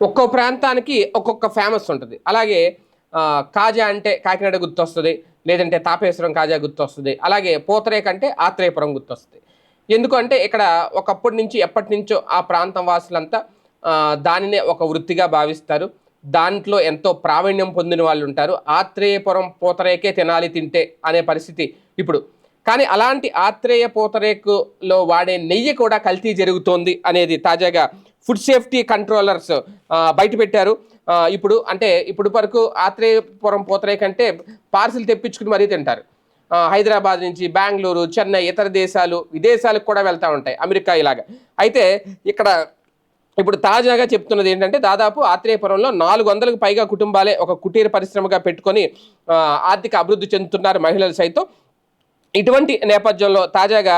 ఒక్కో ప్రాంతానికి ఒక్కొక్క ఫేమస్ ఉంటుంది. అలాగే కాజా అంటే కాకినాడ గుర్తొస్తుంది, లేదంటే తాపేశ్వరం కాజా గుర్తొస్తుంది. అలాగే పూతరేక అంటే ఆత్రేయపురం గుర్తొస్తుంది. ఎందుకంటే ఇక్కడ ఒకప్పటి నుంచి ఎప్పటి నుంచో ఆ ప్రాంతం వాసులంతా దానినే ఒక వృత్తిగా భావిస్తారు. దాంట్లో ఎంతో ప్రావీణ్యం పొందిన వాళ్ళు ఉంటారు. ఆత్రేయపురం పూతరేకే తినాలి తింటే అనే పరిస్థితి ఇప్పుడు. కానీ అలాంటి ఆత్రేయ పూతరేకులో వాడే నెయ్యి కూడా కల్తీ జరుగుతోంది అనేది తాజాగా ఫుడ్ సేఫ్టీ కంట్రోలర్స్ బయటపెట్టారు. ఇప్పుడు అంటే ఇప్పుడు వరకు ఆత్రేయపురం పూతరేక అంటే పార్సిల్ తెప్పించుకుని మరీ తింటారు. హైదరాబాద్ నుంచి బెంగళూరు, చెన్నై, ఇతర దేశాలు, విదేశాలకు కూడా వెళ్తూ ఉంటాయి, అమెరికా ఇలాగా. అయితే ఇక్కడ ఇప్పుడు తాజాగా చెప్తున్నది ఏంటంటే దాదాపు ఆత్రేయపురంలో 400కు పైగా కుటుంబాలే ఒక కుటీర పరిశ్రమగా పెట్టుకొని ఆర్థిక అభివృద్ధి చెందుతున్నారు, మహిళలు సైతం. ఇటువంటి నేపథ్యంలో తాజాగా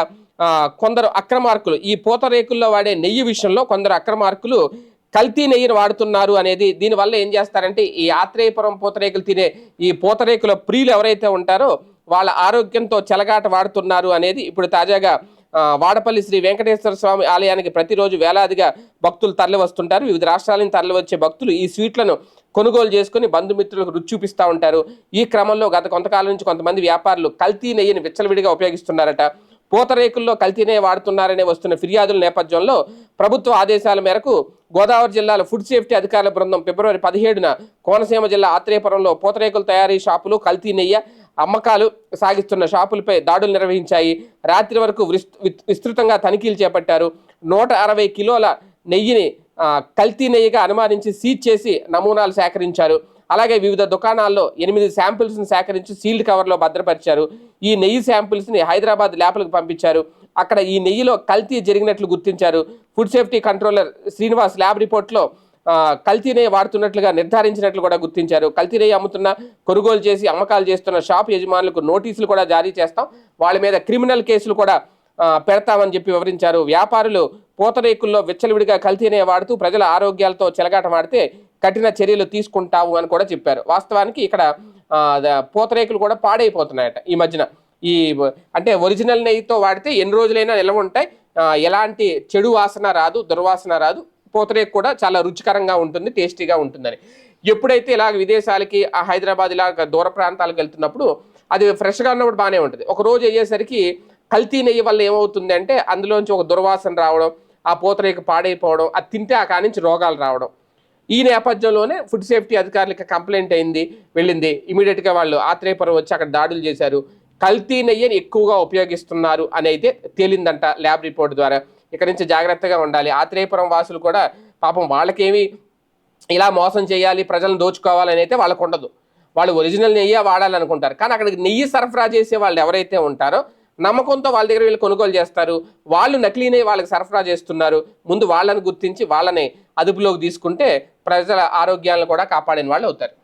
కొందరు అక్రమార్కులు ఈ పూతరేకుల్లో వాడే నెయ్యి విషయంలో కొందరు అక్రమార్కులు కల్తీ నెయ్యిని వాడుతున్నారు అనేది. దీనివల్ల ఏం చేస్తారంటే ఈ ఆత్రేయపురం పూతరేకులు తినే ఈ పూతరేకుల ప్రియులు ఎవరైతే ఉంటారో వాళ్ళ ఆరోగ్యంతో చెలగాట వాడుతున్నారు అనేది ఇప్పుడు తాజాగా వాడపల్లి శ్రీ వెంకటేశ్వర స్వామి ఆలయానికి ప్రతిరోజు వేలాదిగా భక్తులు తరలి వస్తుంటారు. వివిధ రాష్ట్రాల నుంచి తరలి వచ్చే భక్తులు ఈ స్వీట్లను కొనుగోలు చేసుకుని బంధుమిత్రులకు రుచి చూపిస్తూ ఉంటారు. ఈ క్రమంలో గత కొంతకాలం నుంచి కొంతమంది వ్యాపారులు కల్తీ నెయ్యిని విచ్చలవిడిగా ఉపయోగిస్తున్నారట. పూతరేకుల్లో కల్తీ నెయ్యి వాడుతున్నారనే వస్తున్న ఫిర్యాదుల నేపథ్యంలో ప్రభుత్వ ఆదేశాల మేరకు గోదావరి జిల్లాలో ఫుడ్ సేఫ్టీ అధికారుల బృందం ఫిబ్రవరి 17న కోనసీమ జిల్లా ఆత్రేయపురంలో పూతరేకుల తయారీ షాపులు, కల్తీ నెయ్యి అమ్మకాలు సాగిస్తున్న షాపులపై దాడులు నిర్వహించాయి. రాత్రి వరకు విస్తృతంగా తనిఖీలు చేపట్టారు. 160 కిలోల నెయ్యిని కల్తీ నెయ్యిగా అనుమానించి సీజ్ చేసి నమూనాలు సేకరించారు. అలాగే వివిధ దుకాణాల్లో 8 శాంపిల్స్ని సేకరించి సీల్డ్ కవర్లో భద్రపరిచారు. ఈ నెయ్యి శాంపిల్స్ని హైదరాబాద్ ల్యాబ్లకు పంపించారు. అక్కడ ఈ నెయ్యిలో కల్తీ జరిగినట్లు గుర్తించారు. Food safety controller Srinivas lab రిపోర్ట్లో కల్తీ నెయ్యి వాడుతున్నట్లుగా నిర్ధారించినట్లు కూడా గుర్తించారు. కల్తీ నెయ్యి అమ్ముతున్న, కొనుగోలు చేసి అమ్మకాలు చేస్తున్న షాప్ యజమానులకు నోటీసులు కూడా జారీ చేస్తాం, వాళ్ళ మీద క్రిమినల్ కేసులు కూడా పెడతామని చెప్పి వివరించారు. వ్యాపారులు పూతరేకుల్లో విచ్చలవిడిగా కల్తీ నెయ్యి వాడుతూ ప్రజల ఆరోగ్యాలతో చెలగాట మాడితే కఠిన చర్యలు తీసుకుంటాము అని కూడా చెప్పారు. వాస్తవానికి ఇక్కడ పూతరేకులు కూడా పాడైపోతున్నాయట ఈ మధ్యన. ఈ అంటే ఒరిజినల్ నెయ్యితో వాడితే ఎన్ని రోజులైనా నిల్వ ఉంటాయి, ఎలాంటి చెడు వాసన రాదు, దుర్వాసన రాదు. పూతరేకు కూడా చాలా రుచికరంగా ఉంటుంది, టేస్టీగా ఉంటుందని. ఎప్పుడైతే ఇలాగ విదేశాలకి హైదరాబాద్ ఇలాగ దూర ప్రాంతాలకు వెళ్తున్నప్పుడు అది ఫ్రెష్గా ఉన్నప్పుడు బాగానే ఉంటుంది. ఒక రోజు అయ్యేసరికి కల్తీ నెయ్యి వల్ల ఏమవుతుంది అంటే అందులోంచి ఒక దుర్వాసన రావడం, ఆ పూతరేకు పాడైపోవడం, అది తింటే ఆ కాడి నుంచి రోగాలు రావడం. ఈ నేపథ్యంలోనే ఫుడ్ సేఫ్టీ అధికారులకి కంప్లైంట్ వెళ్ళింది. ఇమీడియట్గా వాళ్ళు ఆత్రేయపురం వచ్చి అక్కడ దాడులు చేశారు. కల్తీ నెయ్యిని ఎక్కువగా ఉపయోగిస్తున్నారు అని అయితే తేలిందంట ల్యాబ్ రిపోర్ట్ ద్వారా. ఇక్కడ నుంచి జాగ్రత్తగా ఉండాలి. ఆత్రేయపురం వాసులు కూడా పాపం వాళ్ళకేమి ఇలా మోసం చేయాలి, ప్రజలను దోచుకోవాలని అయితే వాళ్ళకు ఉండదు. వాళ్ళు ఒరిజినల్ నెయ్యి వాడాలనుకుంటారు. కానీ అక్కడికి నెయ్యి సరఫరా చేసే వాళ్ళు ఎవరైతే ఉంటారో నమ్మకంతో వాళ్ళ దగ్గర వీళ్ళు కొనుగోలు చేస్తారు. వాళ్ళు నకిలీ నెయ్యి వాళ్ళకి సరఫరా చేస్తున్నారు. ముందు వాళ్ళని గుర్తించి వాళ్ళని అదుపులోకి తీసుకుంటే ప్రజల ఆరోగ్యాలను కూడా కాపాడిన వాళ్ళు అవుతారు.